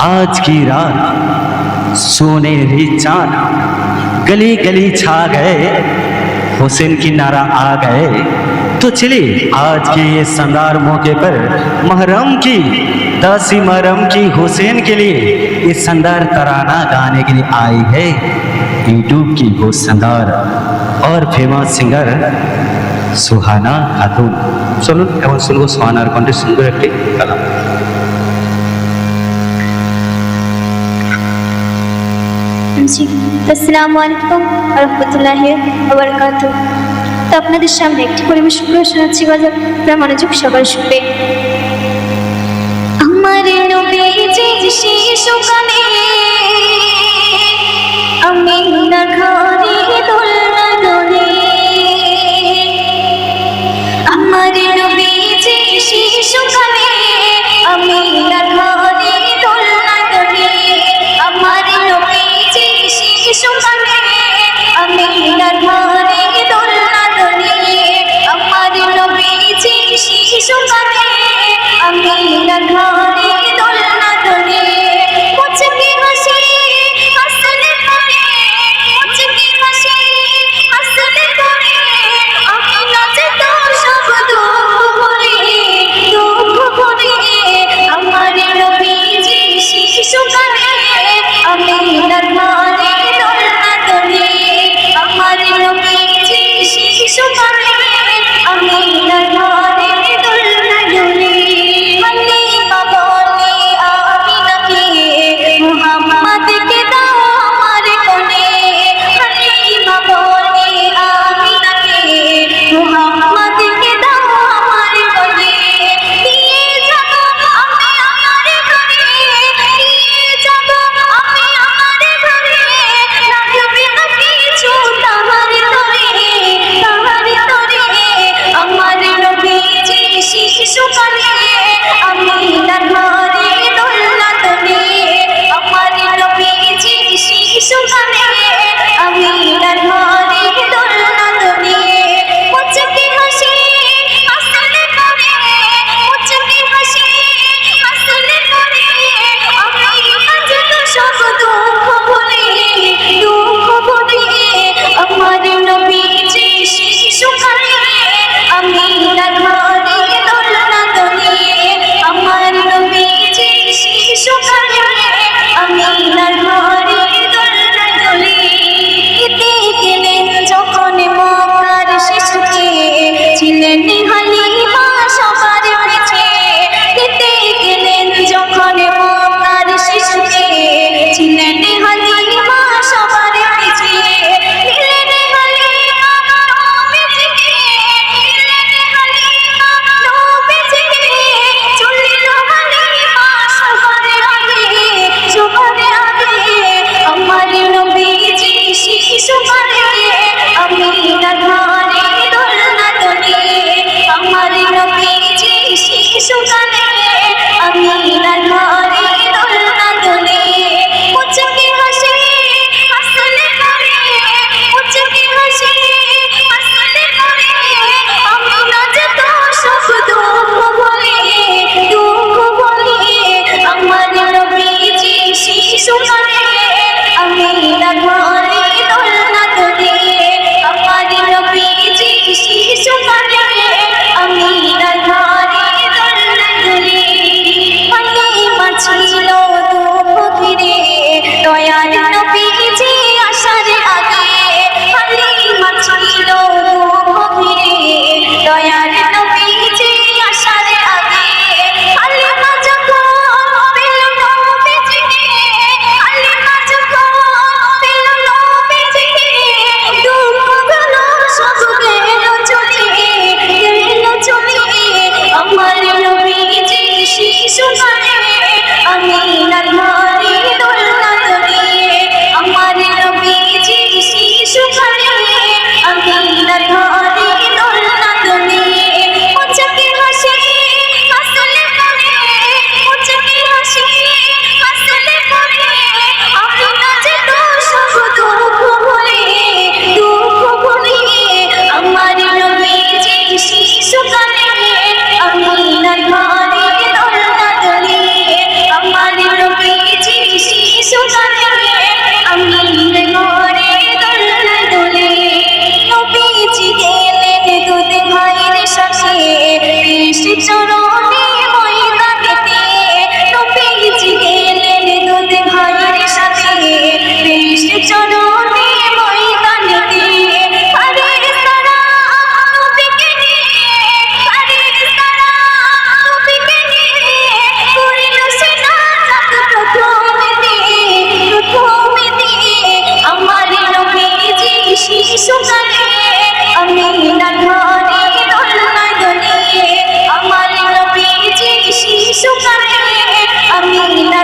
आज की रात सोनेरी चांद गली गली छा गए, हुसैन की नारा आ गए। तो चलिए आज के ये शानदार मौके पर महरम की दासी महरम की हुसैन के लिए ये शानदार तराना गाने के लिए आई है यूट्यूब की वो शानदार और फेमस सिंगर सुहाना खातून। চলুন এখন শুনবো সুহানার কণ্ঠে সুন্দর একটি কালাম। আসসালামু আলাইকুম ওয়া রাহমাতুল্লাহি ওয়া বারাকাতুহু। তো আপনাদের সামনে একটি পরিবেশন করে শোনাচ্ছি বাজার, আপনারা মনোযোগ সবার শুনবে। আমার নবীজি শিশুকালে আমিনার ঘরে দোলনা দোলে, আমার নবীজি শিশুকালে আমিনার ঘরে দোলনা দোলে, আমার নবীজি শিশুকালে আমিনার ঘরে দোলনা দোলে, আমার নবীজি শিশুকালে আমিনার ঘরে দোলনা দোলে। মুচকি হাসি হাসলে পরে, মুচকি হাসি হাসলে পরে, আমিনা যে তো সব দুঃখ ভুলে, দুঃখ ভুলে। আমার নবীজি শিশুকালে আমিনার ঘরে দোলনা দোলে, আমার নবীজি শিশুকালে আমিনার ঘরে দোলনা দোলে। হালিমা বলে আমিনাকে মুহাম্মদকে দাও আমার কোলে, হালিমা বলে আমিনাকে মুহাম্মদকে দাও আমার কোলে। নিয়ে যাব আমি আমার ঘরে, নিয়ে যাব আমি আমার ঘরে, লাগবে না কিছু তাহার তরে, তাহার তরে। আমার নবীজি শিশুকালে আমিনার ঘরে দোলনা দোলে, আমার নবীজি শিশুকালে আমিনার ঘরে দোলনা দোলে। মুচকি হাসি হাসলে পরে, মুচকি হাসি হাসলে পরে, আমিনা যে তো সব দুঃখ ভুলে, দুঃখ ভুলে। আমার নবীজি শিশুকালে আমিনার ঘরে দোলনা দোলে, আমার নবীজি শিশুকালে আমিনার ঘরে দোলনা দোলে। ঈদে গেলেন যখন মক্কার শিশুকে, ছিলেন হালিমা সবার পিছে। ঈদে গেলেন যখন মক্কার শিশুকে, ছিলেন হালিমা সবার পিছে। নিলেন হালিমা নবীজিকে, নিলেন হালিমা নবীজিকে, চলিল হালিমা সবার আগে, সবার আগে। আমার নবীজি শিশুকালে আমিনার ঘরে দোলনা দোলে, আমার নবীজি শিশুকালে আমিনার ঘরে দোলনা দোলে। মুচকি হাসি হাসলে পরে, মুচকি হাসি হাসলে পরে, আমিনা যে তো সব দুঃখ ভুলে, দুঃখ ভুলে। আমার নবীজি শিশুকালে আমিনার ঘরে দোলনা দোলে, আমার নবীজি শিশুকালে আমিনার ঘরে দোলনা দোলে। হালিমা ছিল দুঃখ ঘিরে দয়ার নবীজি আসার আগে, হালিমা ছিল দুঃখ ঘিরে দয়ার নবীজি আসার আগে। হালিমা যখন পেল নবীজিকে, হালিমা যখন পেল নবীজিকে, দুঃখগুলো সব গেল চলে, গেল চলে। আমার নবীজি শিশুকালে আমিনার ঘরে দোলনা দোলে, আমার নবীজি শিশুকালে আমিনার ঘরে দোলনা দোলে। মুচকি হাসি হাসলে পরে, মুচকি হাসি হাসলে পরে, আমিনা যে তো সব দুঃখ ভুলে, দুঃখ ভুলে। আমার নবীজি শিশুকালে আমিনার ঘরে দোলনা দোলে, আমি না